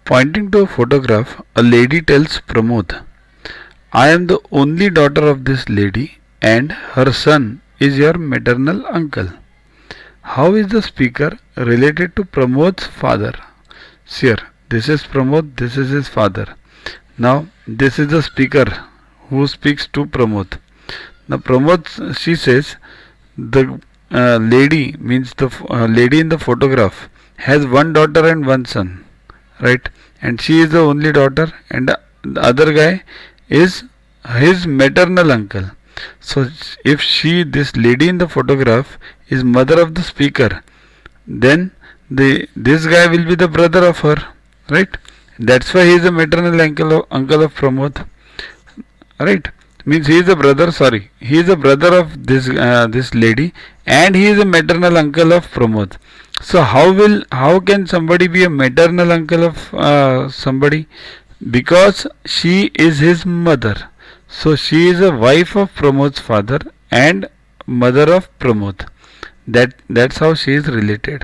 Pointing to a photograph, a lady tells Pramod, I am the only daughter of this lady and her son is your maternal uncle. How is the speaker related to Pramod's father? Sir, this is Pramod, this is his father. Now, this is the speaker who speaks to Pramod. Now, Pramod, she says, the lady means the lady in the photograph has one daughter and one son, right? And she is the only daughter, and the other guy is his maternal uncle. So, if this lady in the photograph is mother of the speaker, then this guy will be the brother of her, right? That's why he is the maternal uncle of Pramod, right? Means he is a brother. Sorry, he is a brother of this lady, and he is a maternal uncle of Pramod. So how can somebody be a maternal uncle of somebody? Because she is his mother. So she is a wife of Pramod's father and mother of Pramod. That's how she is related.